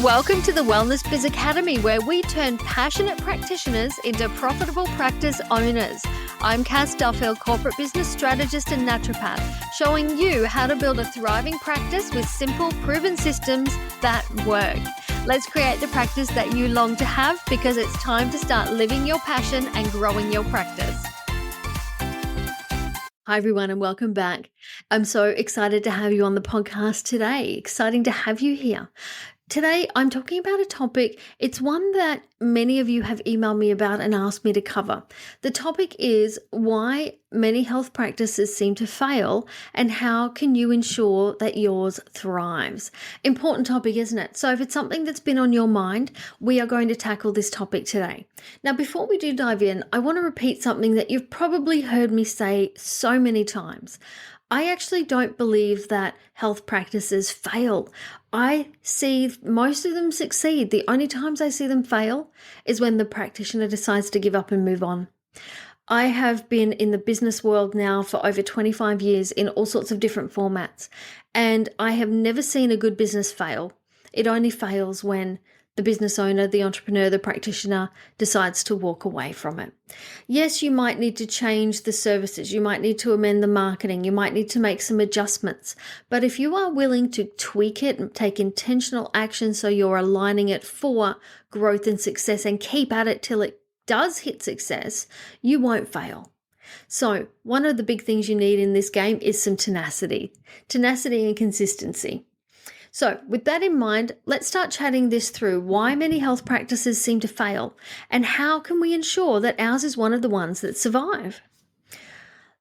Welcome to the Wellness Biz Academy, where we turn passionate practitioners into profitable practice owners. I'm Duffill, corporate business strategist and naturopath, showing you how to build a thriving practice with simple, proven systems that work. Let's create the practice that you long to have, because it's time to start living your passion and growing your practice. Hi everyone, and welcome back. I'm so excited to have you on the podcast today. Exciting to have you here. Today, I'm talking about a topic. It's one that many of you have emailed me about and asked me to cover. The topic is why many health practices seem to fail and how can you ensure that yours thrives. Important topic, isn't it? So if it's something that's been on your mind, we are going to tackle this topic today. Now, before we do dive in, I want to repeat something that you've probably heard me say so many times. I actually don't believe that health practices fail. I see most of them succeed. The only times I see them fail is when the practitioner decides to give up and move on. I have been in the business world now for over 25 years in all sorts of different formats, and I have never seen a good business fail. It only fails when the business owner, the entrepreneur, the practitioner decides to walk away from it. Yes, you might need to change the services. You might need to amend the marketing. You might need to make some adjustments. But if you are willing to tweak it and take intentional action so you're aligning it for growth and success and keep at it till it does hit success, you won't fail. So one of the big things you need in this game is some tenacity and consistency. So with that in mind, let's start chatting this through why many health practices seem to fail and how can we ensure that ours is one of the ones that survive.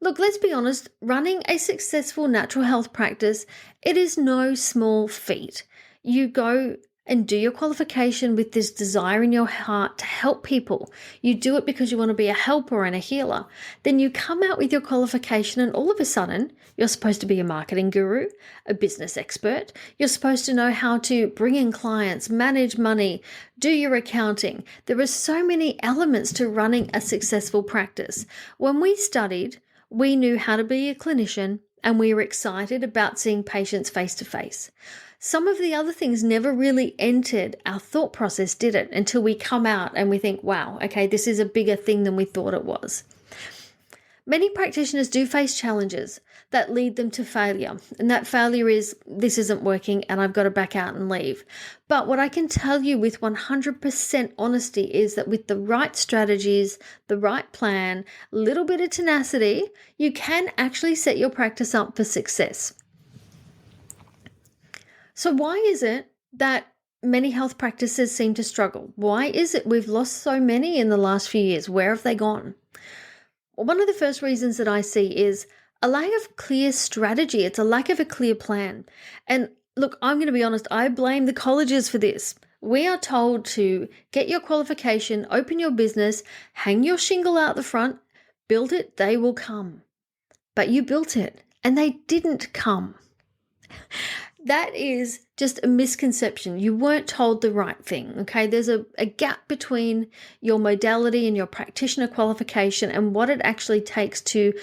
Look, let's be honest, running a successful natural health practice, it is no small feat. You go and do your qualification with this desire in your heart to help people. You do it because you want to be a helper and a healer. Then you come out with your qualification and all of a sudden, you're supposed to be a marketing guru, a business expert. You're supposed to know how to bring in clients, manage money, do your accounting. There are so many elements to running a successful practice. When we studied, we knew how to be a clinician and we were excited about seeing patients face to face. Some of the other things never really entered our thought process, did it? Until we come out and we think, wow, okay, this is a bigger thing than we thought it was. Many practitioners do face challenges that lead them to failure. And that failure is, this isn't working and I've got to back out and leave. But what I can tell you with 100% honesty is that with the right strategies, the right plan, a little bit of tenacity, you can actually set your practice up for success. So why is it that many health practices seem to struggle? Why is it we've lost so many in the last few years? Where have they gone? Well, one of the first reasons that I see is a lack of clear strategy. It's a lack of a clear plan. And look, I'm going to be honest, I blame the colleges for this. We are told to get your qualification, open your business, hang your shingle out the front, build it, they will come. But you built it and they didn't come. That is just a misconception. You weren't told the right thing, okay? There's a gap between your modality and your practitioner qualification and what it actually takes to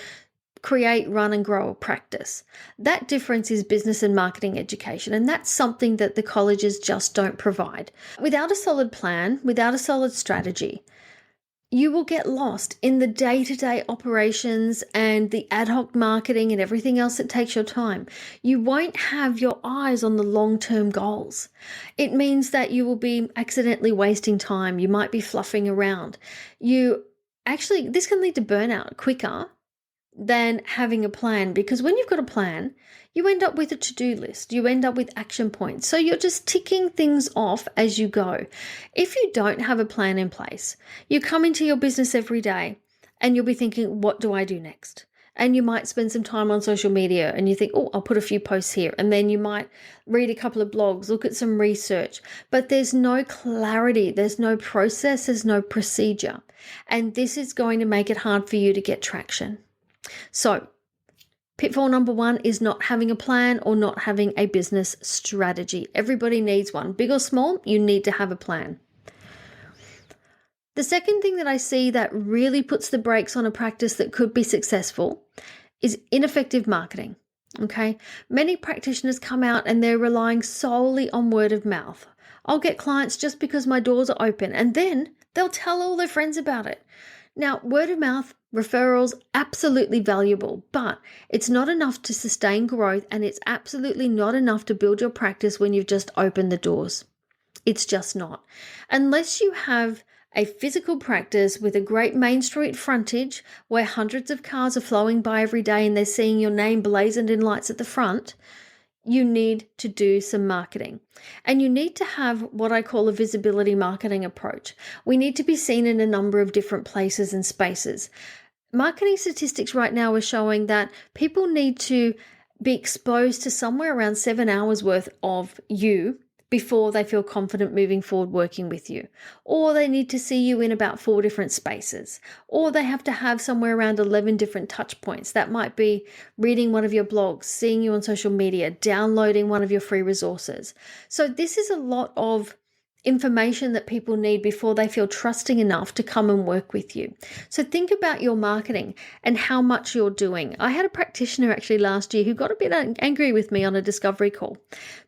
create, run, and grow a practice. That difference is business and marketing education, and that's something that the colleges just don't provide. Without a solid plan, without a solid strategy, you will get lost in the day-to-day operations and the ad hoc marketing and everything else that takes your time. You won't have your eyes on the long-term goals. It means that you will be accidentally wasting time. You might be fluffing around. This can lead to burnout quicker than having a plan, because when you've got a plan, you end up with a to-do list. You end up with action points. So you're just ticking things off as you go. If you don't have a plan in place, you come into your business every day and you'll be thinking, what do I do next? And you might spend some time on social media and you think, oh, I'll put a few posts here. And then you might read a couple of blogs, look at some research, but there's no clarity. There's no process. There's no procedure. And this is going to make it hard for you to get traction. So pitfall number one is not having a plan or not having a business strategy. Everybody needs one. Big or small, you need to have a plan. The second thing that I see that really puts the brakes on a practice that could be successful is ineffective marketing. Okay. Many practitioners come out and they're relying solely on word of mouth. I'll get clients just because my doors are open, and then they'll tell all their friends about it. Now, word of mouth, referrals, absolutely valuable, but it's not enough to sustain growth, and it's absolutely not enough to build your practice when you've just opened the doors. It's just not. Unless you have a physical practice with a great main street frontage where hundreds of cars are flowing by every day and they're seeing your name blazoned in lights at the front, you need to do some marketing. And you need to have what I call a visibility marketing approach. We need to be seen in a number of different places and spaces. Marketing statistics right now are showing that people need to be exposed to somewhere around 7 hours worth of you before they feel confident moving forward working with you. Or they need to see you in about 4 different spaces. Or they have to have somewhere around 11 different touch points. That might be reading one of your blogs, seeing you on social media, downloading one of your free resources. So this is a lot of information that people need before they feel trusting enough to come and work with you. So think about your marketing and how much you're doing. I had a practitioner actually last year who got a bit angry with me on a discovery call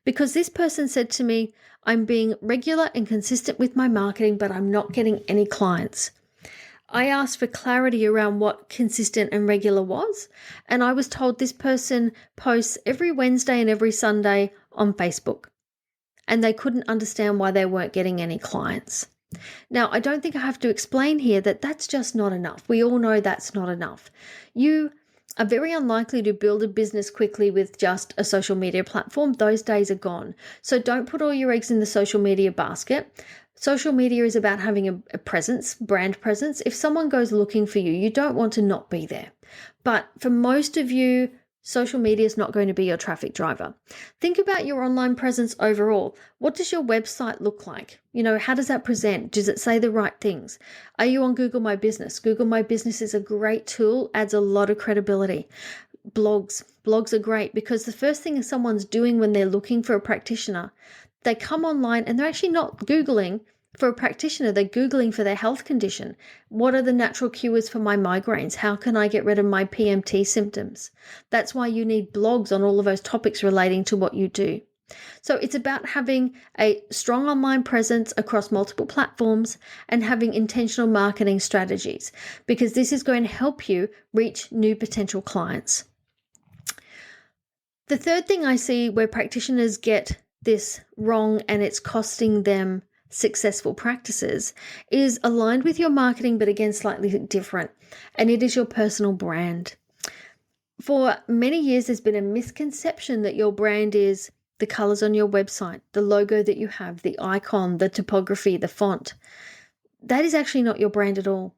because this person said to me, I'm being regular and consistent with my marketing, but I'm not getting any clients. I asked for clarity around what consistent and regular was, and I was told this person posts every Wednesday and every Sunday on Facebook. And they couldn't understand why they weren't getting any clients. Now, I don't think I have to explain here that that's just not enough. We all know that's not enough. You are very unlikely to build a business quickly with just a social media platform. Those days are gone. So don't put all your eggs in the social media basket. Social media is about having a presence, brand presence. If someone goes looking for you, you don't want to not be there. But for most of you, social media is not going to be your traffic driver. Think about your online presence overall. What does your website look like? How does that present? Does it say the right things? Are you on Google My Business? Google My Business is a great tool, adds a lot of credibility. Blogs are great because the first thing someone's doing when they're looking for a practitioner, they come online and they're actually not Googling for a practitioner, they're Googling for their health condition. What are the natural cures for my migraines? How can I get rid of my PMT symptoms? That's why you need blogs on all of those topics relating to what you do. So it's about having a strong online presence across multiple platforms and having intentional marketing strategies, because this is going to help you reach new potential clients. The third thing I see where practitioners get this wrong and it's costing them successful practices is aligned with your marketing, but again, slightly different. And it is your personal brand. For many years, there's been a misconception that your brand is the colors on your website, the logo that you have, the icon, the typography, the font. That is actually not your brand at all.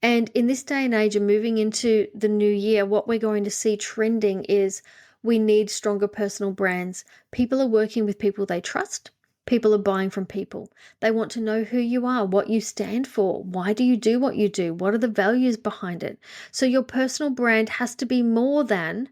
And in this day and age and moving into the new year, what we're going to see trending is we need stronger personal brands. People are working with people they trust. People are buying from people. They want to know who you are, what you stand for. Why do you do what you do? What are the values behind it? So your personal brand has to be more than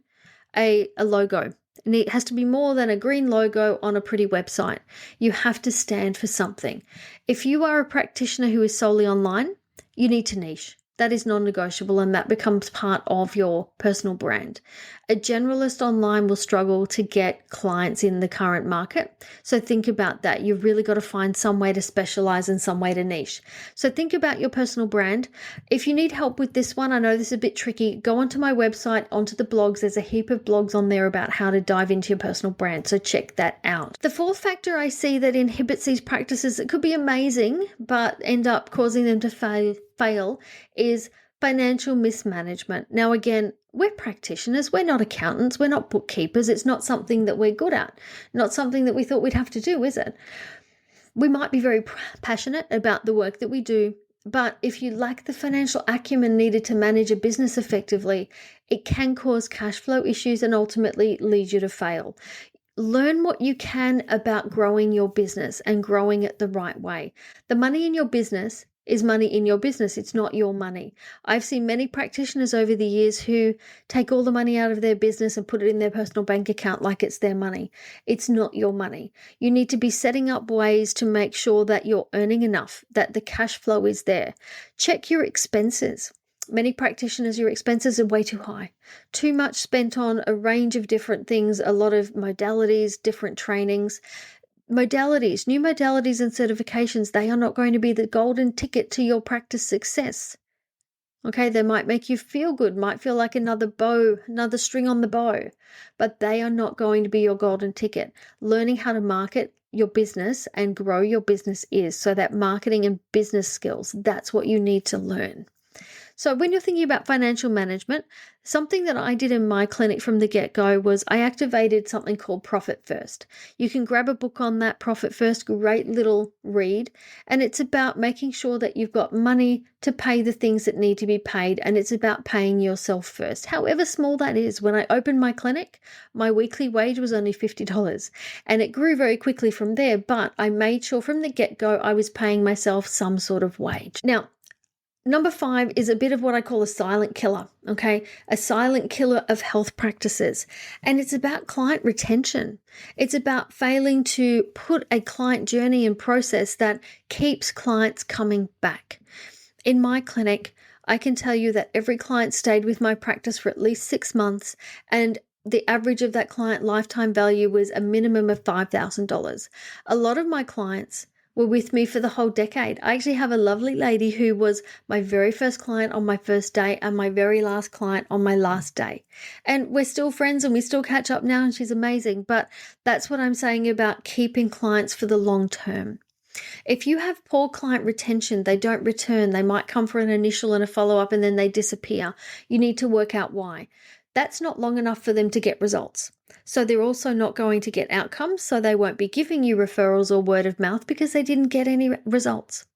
a logo. And it has to be more than a green logo on a pretty website. You have to stand for something. If you are a practitioner who is solely online, you need to niche. That is non-negotiable, and that becomes part of your personal brand. A generalist online will struggle to get clients in the current market. So think about that. You've really got to find some way to specialize and some way to niche. So think about your personal brand. If you need help with this one, I know this is a bit tricky, go onto my website, onto the blogs. There's a heap of blogs on there about how to dive into your personal brand. So check that out. The fourth factor I see that inhibits these practices that could be amazing, but end up causing them to fail is financial mismanagement. Now, again, we're practitioners. We're not accountants. We're not bookkeepers. It's not something that we're good at. Not something that we thought we'd have to do, is it? We might be very passionate about the work that we do, but if you lack the financial acumen needed to manage a business effectively, it can cause cash flow issues and ultimately lead you to fail. Learn what you can about growing your business and growing it the right way. The money in your business is money in your business. It's not your money. I've seen many practitioners over the years who take all the money out of their business and put it in their personal bank account like it's their money. It's not your money. You need to be setting up ways to make sure that you're earning enough, that the cash flow is there. Check your expenses. Many practitioners, your expenses are way too high. Too much spent on a range of different things, a lot of modalities, different trainings. modalities, new modalities and certifications, they are not going to be the golden ticket to your practice success. Okay, they might make you feel good, might feel like another bow, another string on the bow, but they are not going to be your golden ticket. Learning how to market your business and grow your business is. So that marketing and business skills, that's what you need to learn. So when you're thinking about financial management, something that I did in my clinic from the get-go was I activated something called Profit First. You can grab a book on that, Profit First, great little read, and it's about making sure that you've got money to pay the things that need to be paid, and it's about paying yourself first, however small that is. When I opened my clinic, my weekly wage was only $50, and it grew very quickly from there, but I made sure from the get-go I was paying myself some sort of wage. Now, number 5 is a bit of what I call a silent killer, okay? A silent killer of health practices. And it's about client retention. It's about failing to put a client journey and process that keeps clients coming back. In my clinic, I can tell you that every client stayed with my practice for at least 6 months, and the average of that client lifetime value was a minimum of $5,000. A lot of my clients were with me for the whole decade. I actually have a lovely lady who was my very first client on my first day and my very last client on my last day. And we're still friends and we still catch up now, and she's amazing. But that's what I'm saying about keeping clients for the long term. If you have poor client retention, they don't return. They might come for an initial and a follow-up and then they disappear. You need to work out why. That's not long enough for them to get results. So they're also not going to get outcomes, so they won't be giving you referrals or word of mouth because they didn't get any results.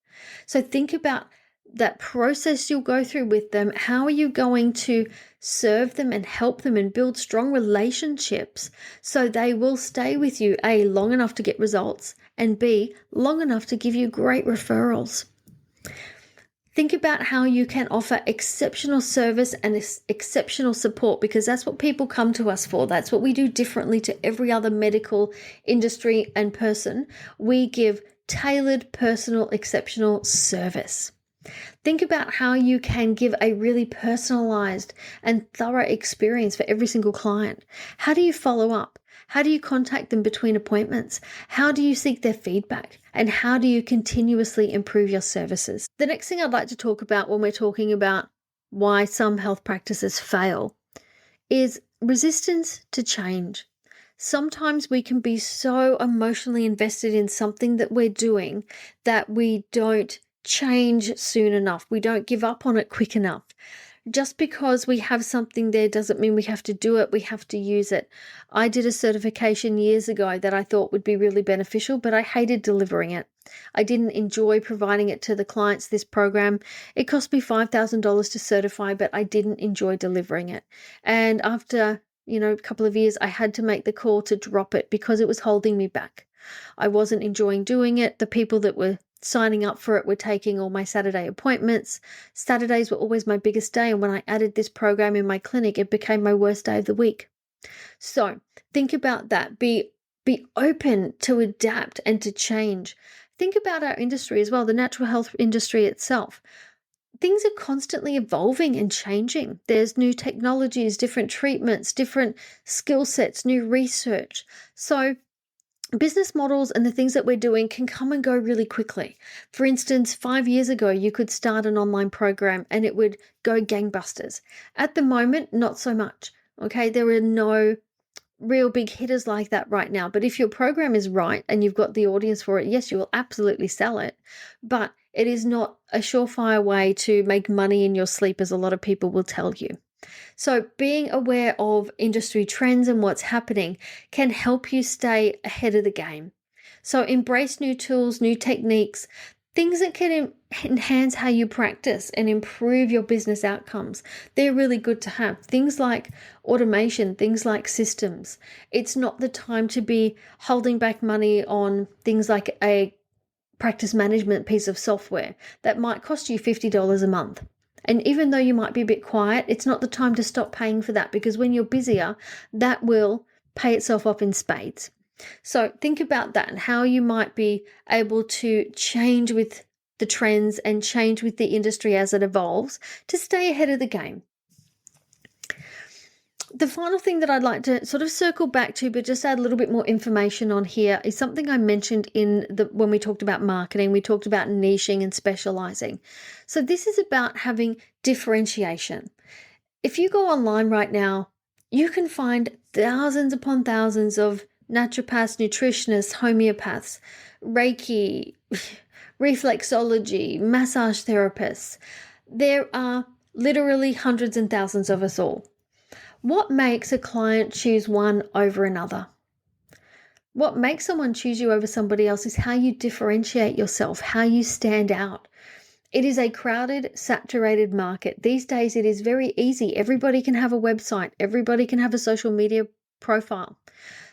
So think about that process you'll go through with them. How are you going to serve them and help them and build strong relationships so they will stay with you, A, long enough to get results, and B, long enough to give you great referrals. Think about how you can offer exceptional service and exceptional support, because that's what people come to us for. That's what we do differently to every other medical industry and person. We give tailored, personal, exceptional service. Think about how you can give a really personalized and thorough experience for every single client. How do you follow up? How do you contact them between appointments? How do you seek their feedback? And how do you continuously improve your services? The next thing I'd like to talk about when we're talking about why some health practices fail is resistance to change. Sometimes we can be so emotionally invested in something that we're doing that we don't change soon enough. We don't give up on it quick enough. Just because we have something there doesn't mean we have to do it. We have to use it. I did a certification years ago that I thought would be really beneficial, but I hated delivering it. I didn't enjoy providing it to the clients, this program. It cost me $5,000 to certify, but I didn't enjoy delivering it. And after, a couple of years, I had to make the call to drop it because it was holding me back. I wasn't enjoying doing it. The people that were signing up for it were taking all my Saturday appointments. Saturdays were always my biggest day, and when I added this program in my clinic, it became my worst day of the week. So think about that. Be open to adapt and to change. Think about our industry as well, the natural health industry itself. Things are constantly evolving and changing. There's new technologies, different treatments, different skill sets, new research. So business models and the things that we're doing can come and go really quickly. For instance, 5 years ago, you could start an online program and it would go gangbusters. At the moment, not so much. Okay, there are no real big hitters like that right now. But if your program is right and you've got the audience for it, yes, you will absolutely sell it. But it is not a surefire way to make money in your sleep, as a lot of people will tell you. So being aware of industry trends and what's happening can help you stay ahead of the game. So embrace new tools, new techniques, things that can enhance how you practice and improve your business outcomes. They're really good to have. Things like automation, things like systems. It's not the time to be holding back money on things like a practice management piece of software that might cost you $50 a month. And even though you might be a bit quiet, it's not the time to stop paying for that, because when you're busier, that will pay itself off in spades. So think about that and how you might be able to change with the trends and change with the industry as it evolves to stay ahead of the game. The final thing that I'd like to sort of circle back to, but just add a little bit more information on here, is something I mentioned when we talked about marketing. We talked about niching and specializing. So this is about having differentiation. If you go online right now, you can find thousands upon thousands of naturopaths, nutritionists, homeopaths, Reiki, reflexology, massage therapists. There are literally hundreds and thousands of us all. What makes a client choose one over another? What makes someone choose you over somebody else is how you differentiate yourself, how you stand out. It is a crowded, saturated market. These days, it is very easy. Everybody can have a website. Everybody can have a social media profile.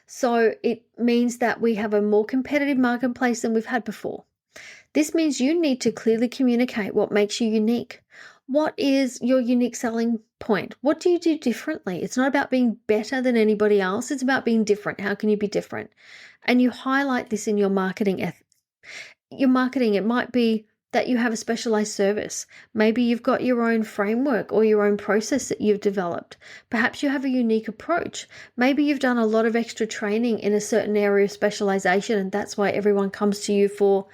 So it means that we have a more competitive marketplace than we've had before. This means you need to clearly communicate what makes you unique. What is your unique selling point? What do you do differently? It's not about being better than anybody else. It's about being different. How can you be different? And you highlight this in your marketing. Your marketing, it might be that you have a specialized service. Maybe you've got your own framework or your own process that you've developed. Perhaps you have a unique approach. Maybe you've done a lot of extra training in a certain area of specialization, and that's why everyone comes to you for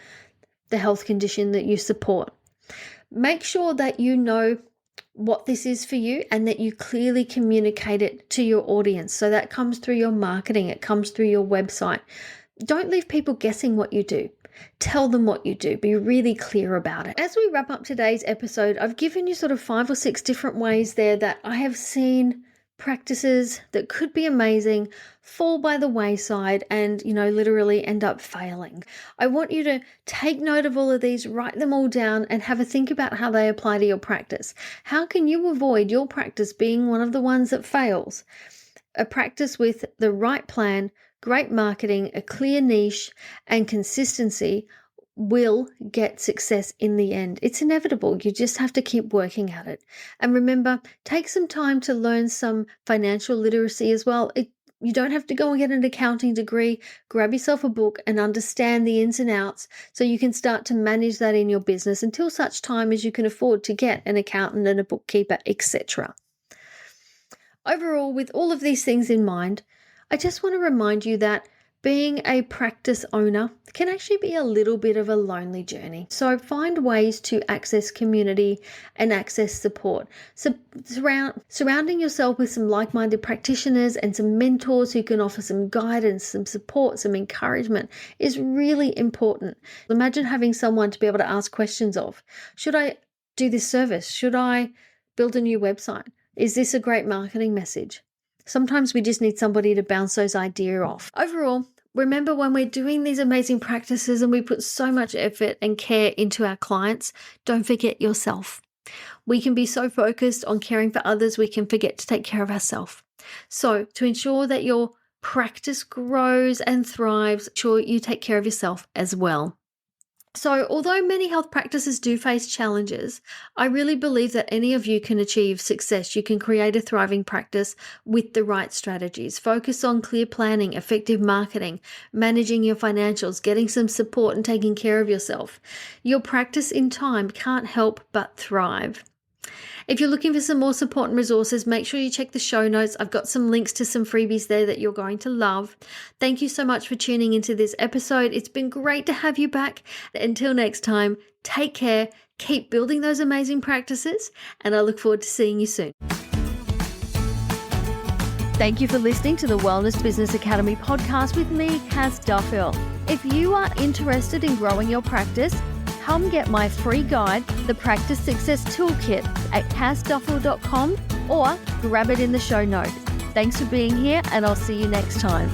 the health condition that you support. Make sure that you know what this is for you and that you clearly communicate it to your audience. So that comes through your marketing, it comes through your website. Don't leave people guessing what you do. Tell them what you do. Be really clear about it. As we wrap up today's episode, I've given you sort of 5 or 6 different ways there that I have seen practices that could be amazing fall by the wayside and, literally end up failing. I want you to take note of all of these, write them all down, and have a think about how they apply to your practice. How can you avoid your practice being one of the ones that fails? A practice with the right plan, great marketing, a clear niche, and consistency will get success in the end. It's inevitable. You just have to keep working at it. And remember, take some time to learn some financial literacy as well. You don't have to go and get an accounting degree. Grab yourself a book and understand the ins and outs so you can start to manage that in your business until such time as you can afford to get an accountant and a bookkeeper, etc. Overall, with all of these things in mind, I just want to remind you that being a practice owner can actually be a little bit of a lonely journey. So find ways to access community and access support. So surrounding yourself with some like-minded practitioners and some mentors who can offer some guidance, some support, some encouragement is really important. Imagine having someone to be able to ask questions of. Should I do this service? Should I build a new website? Is this a great marketing message? Sometimes we just need somebody to bounce those ideas off. Overall, remember when we're doing these amazing practices and we put so much effort and care into our clients, don't forget yourself. We can be so focused on caring for others, we can forget to take care of ourselves. So to ensure that your practice grows and thrives, ensure you take care of yourself as well. So although many health practices do face challenges, I really believe that any of you can achieve success. You can create a thriving practice with the right strategies. Focus on clear planning, effective marketing, managing your financials, getting some support and taking care of yourself. Your practice in time can't help but thrive. If you're looking for some more support and resources, make sure you check the show notes. I've got some links to some freebies there that you're going to love. Thank you so much for tuning into this episode. It's been great to have you back. Until next time, take care, keep building those amazing practices, and I look forward to seeing you soon. Thank you for listening to the Wellness Business Academy podcast with me, Cass Duffill. If you are interested in growing your practice, come get my free guide, The Practice Success Toolkit, at cassduffill.com or grab it in the show notes. Thanks for being here, and I'll see you next time.